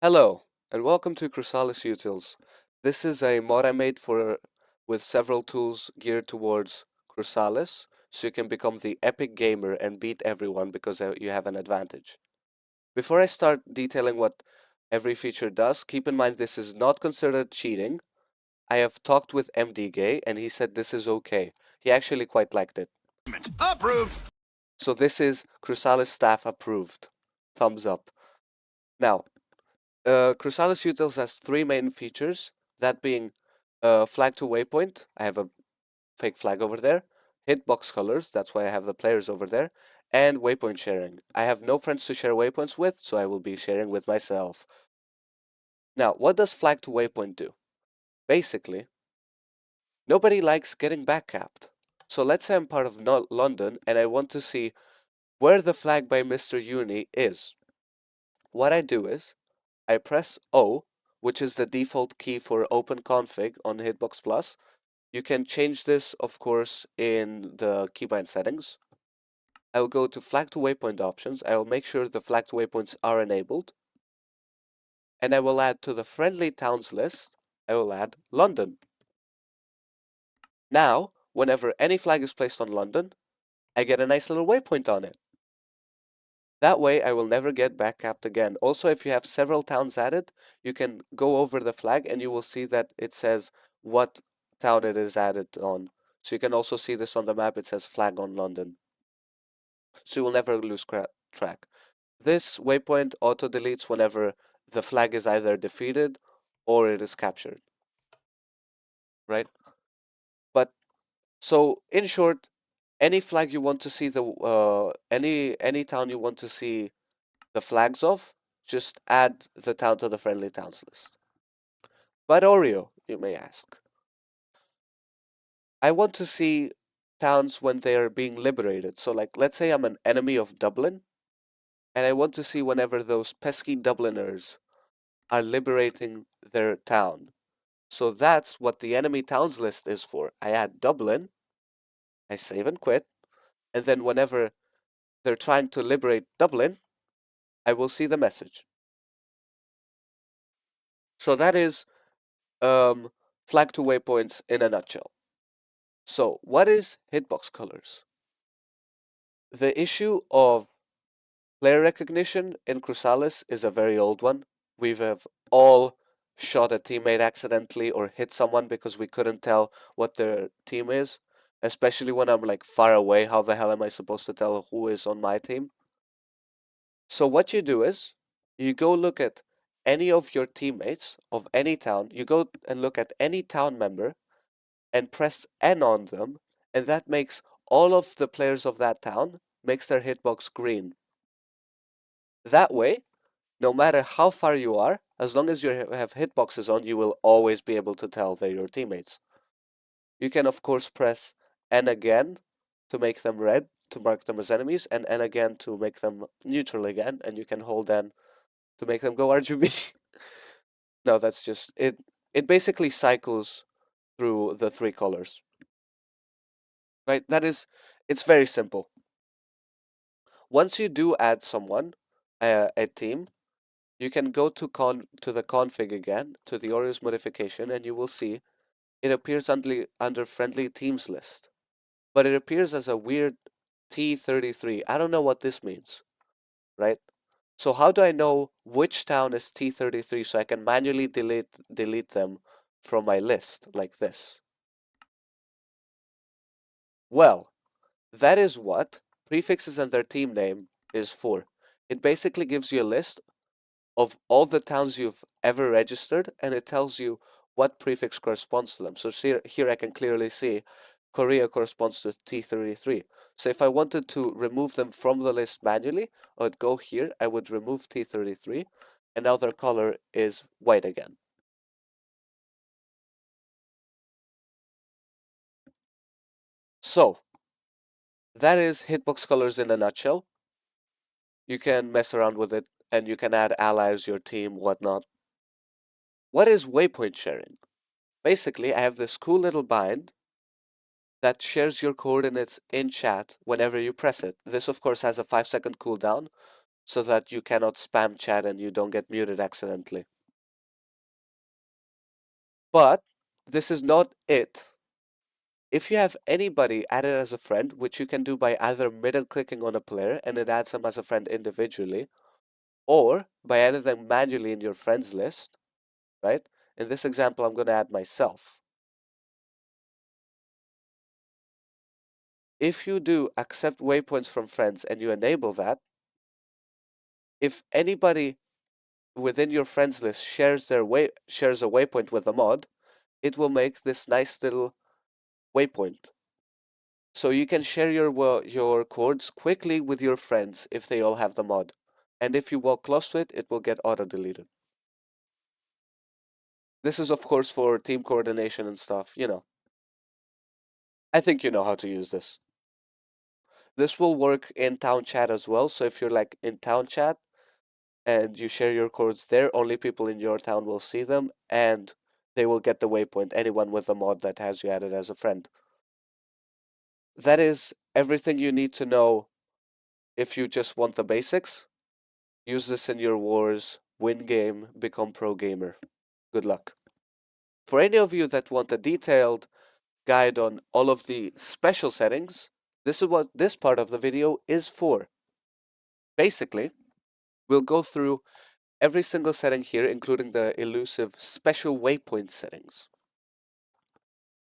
Hello, and welcome to Crusalis Utils. This is a mod I made with several tools geared towards Crusalis, so you can become the epic gamer and beat everyone because you have an advantage. Before I start detailing what every feature does, keep in mind this is not considered cheating. I have talked with MD Gay, and he said this is okay. He actually quite liked it. Approved. So this is Crusalis staff approved. Thumbs up. Now, Crusalis Utils has three main features, that being flag to waypoint. I have a fake flag over there. Hitbox colors, that's why I have the players over there. And waypoint sharing. I have no friends to share waypoints with, so I will be sharing with myself. Now, what does flag to waypoint do? Basically, nobody likes getting backcapped. So let's say I'm part of London and I want to see where the flag by MisterUni is. What I do is I press O, which is the default key for OpenConfig on Hitbox Plus. You can change this, of course, in the keybind settings. I will go to flag to waypoint options. I will make sure the flag to waypoints are enabled. And I will add to the friendly towns list, I will add London. Now, whenever any flag is placed on London, I get a nice little waypoint on it. That way, I will never get backcapped again. Also, if you have several towns added, you can go over the flag and you will see that it says what town it is added on. So you can also see this on the map. It says flag on London. So you will never lose track. This waypoint auto-deletes whenever the flag is either defeated or it is captured. Right? But, so in short, any flag you want to see any town you want to see the flags of, just add the town to the friendly towns list. But Oreo, you may ask. I want to see towns when they are being liberated. So like, let's say I'm an enemy of Dublin, and I want to see whenever those pesky Dubliners are liberating their town. So that's what the enemy towns list is for. I add Dublin, I save and quit, and then whenever they're trying to liberate Dublin, I will see the message. So that is flag to waypoints in a nutshell. So what is hitbox colors? The issue of player recognition in Crusalis is a very old one. We have all shot a teammate accidentally or hit someone because we couldn't tell what their team is. Especially when I'm like far away, how the hell am I supposed to tell who is on my team? So what you do is, you go look at any of your teammates of any town, you go and look at any town member and press N on them, and that makes all of the players of that town makes their hitbox green. That way, no matter how far you are, as long as you have hitboxes on, you will always be able to tell they're your teammates. You can of course press N again to make them red, to mark them as enemies, and N again to make them neutral again, and you can hold N to make them go RGB. No, that's just it. It basically cycles through the three colors. Right? It's very simple. Once you do add someone, a team, you can go to the config again, to the Oreo's modification, and you will see it appears under friendly teams list. But it appears as a weird T33. I don't know what this means, right? So how do I know which town is T33 so I can manually delete them from my list like this? Well, that is what prefixes and their team name is for. It basically gives you a list of all the towns you've ever registered, and it tells you what prefix corresponds to them. So here I can clearly see Korea corresponds to T33. So if I wanted to remove them from the list manually, I would go here, I would remove T33, and now their color is white again. So, that is hitbox colors in a nutshell. You can mess around with it, and you can add allies, your team, whatnot. What is waypoint sharing? Basically, I have this cool little bind that shares your coordinates in chat whenever you press it. This, of course, has a 5-second cooldown, so that you cannot spam chat and you don't get muted accidentally. But this is not it. If you have anybody added as a friend, which you can do by either middle clicking on a player and it adds them as a friend individually, or by adding them manually in your friends list, right? In this example, I'm going to add myself. If you do accept waypoints from friends and you enable that, if anybody within your friends list shares a waypoint with a mod, it will make this nice little waypoint. So you can share your chords quickly with your friends if they all have the mod. And if you walk close to it, it will get auto-deleted. This is, of course, for team coordination and stuff, you know. I think you know how to use this. This will work in town chat as well. So if you're like in town chat and you share your chords there, only people in your town will see them and they will get the waypoint, anyone with a mod that has you added as a friend. That is everything you need to know if you just want the basics. Use this in your wars, win game, become pro gamer. Good luck. For any of you that want a detailed guide on all of the special settings, this is what this part of the video is for. Basically, we'll go through every single setting here, including the elusive special waypoint settings.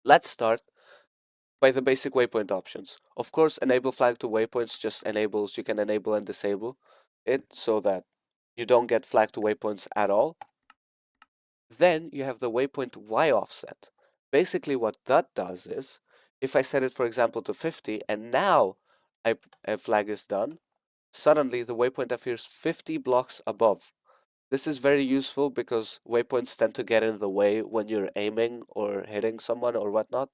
Let's start by the basic waypoint options. Of course, enable flag to waypoints just enables, you can enable and disable it so that you don't get flag to waypoints at all. Then you have the waypoint Y offset. Basically what that does is, if I set it for example to 50 and now a flag is done, suddenly the waypoint appears 50 blocks above. This is very useful because waypoints tend to get in the way when you're aiming or hitting someone or whatnot.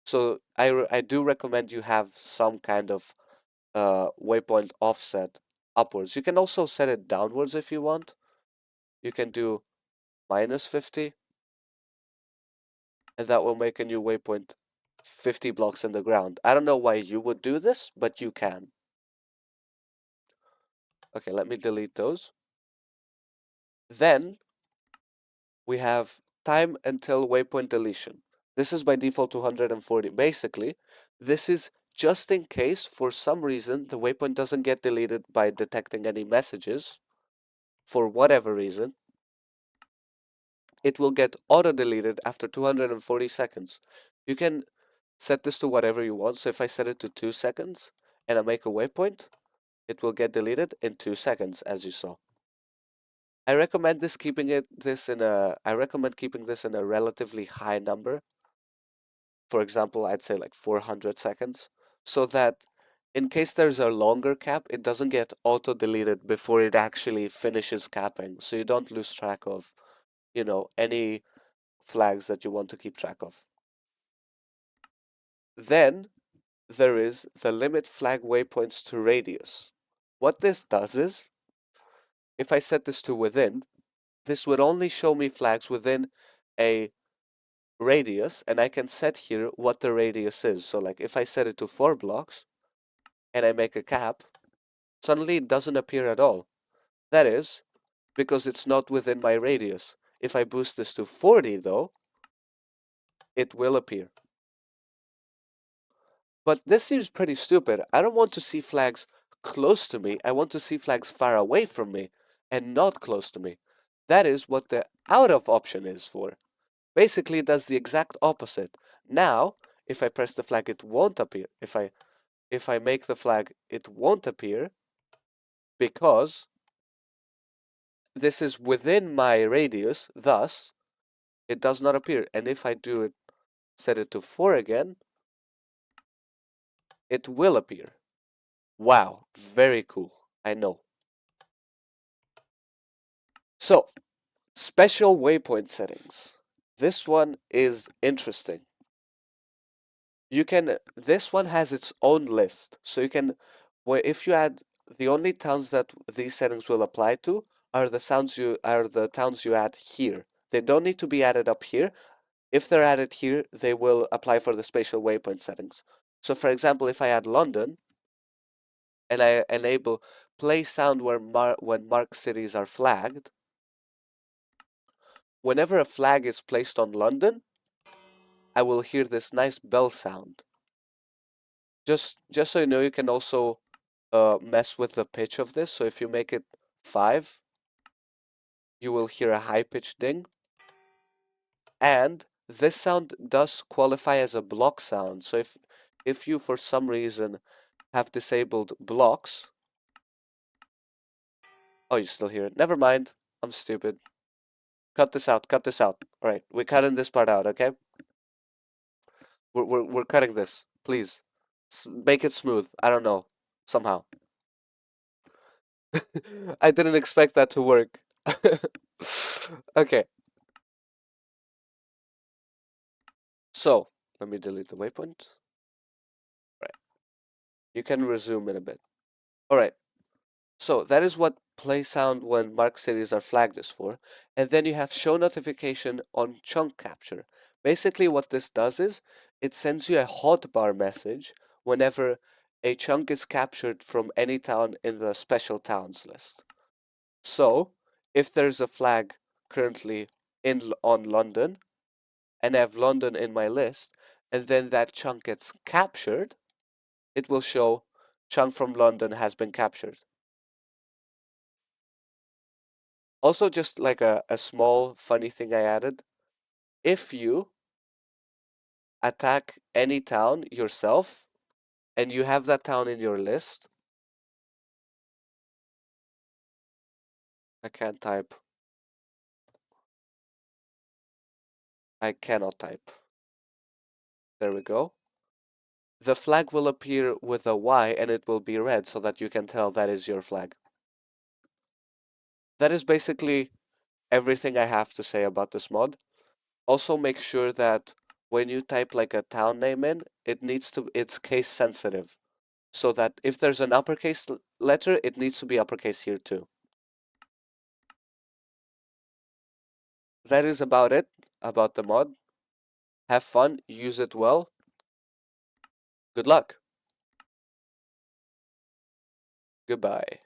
So I do recommend you have some kind of waypoint offset upwards. You can also set it downwards if you want. You can do -50, and that will make a new waypoint 50 blocks in the ground. I don't know why you would do this, but you can. Okay, let me delete those. Then we have time until waypoint deletion. This is by default 240. Basically, this is just in case for some reason the waypoint doesn't get deleted by detecting any messages, for whatever reason, it will get auto-deleted after 240 seconds. You can set this to whatever you want. So if I set it to 2 seconds and I make a waypoint, it will get deleted in 2 seconds, as you saw. I recommend keeping this in a relatively high number. For example, I'd say like 400 seconds, so that in case there's a longer cap, it doesn't get auto-deleted before it actually finishes capping, so you don't lose track of, you know, any flags that you want to keep track of. Then there is the limit flag waypoints to radius. What this does is, if I set this to within, this would only show me flags within a radius, and I can set here what the radius is. So like if I set it to 4 blocks and I make a cap, suddenly it doesn't appear at all. That is because it's not within my radius. If I boost this to 40 though, it will appear. But this seems pretty stupid. I don't want to see flags close to me. I want to see flags far away from me and not close to me. That is what the out of option is for. Basically, it does the exact opposite. Now, if I press the flag, it won't appear. If I make the flag, it won't appear because this is within my radius, thus it does not appear. And if I do it, set it to 4 again, it will appear. Wow, very cool. I know. So, special waypoint settings. This one is interesting. This one has its own list. So you can, if you add, the only towns that these settings will apply to are the towns you add here. They don't need to be added up here. If they're added here, they will apply for the spatial waypoint settings. So for example, if I add London and I enable play sound when marked cities are flagged. Whenever a flag is placed on London, I will hear this nice bell sound. Just so you know, you can also mess with the pitch of this. So if you make it 5, you will hear a high-pitched ding. And this sound does qualify as a block sound. So if you for some reason have disabled blocks, oh, you still hear it. Never mind. I'm stupid. Cut this out. Cut this out. All right, we're cutting this part out. Okay, we're cutting this. Please, make it smooth. I don't know. Somehow. I didn't expect that to work. Okay, so let me delete the waypoint. Right, you can resume in a bit. All right, so that is what play sound when marked cities are flagged is for. And then you have show notification on chunk capture. Basically, what this does is it sends you a hotbar message whenever a chunk is captured from any town in the special towns list. So, if there's a flag currently on London, and I have London in my list, and then that chunk gets captured, it will show chunk from London has been captured. Also, just like a small funny thing I added, if you attack any town yourself and you have that town in your list, I can't type. I cannot type. There we go. The flag will appear with a Y and it will be red so that you can tell that is your flag. That is basically everything I have to say about this mod. Also make sure that when you type like a town name in, it's case sensitive. So that if there's an uppercase letter, it needs to be uppercase here too. That is about it, about the mod. Have fun, use it well. Good luck. Goodbye.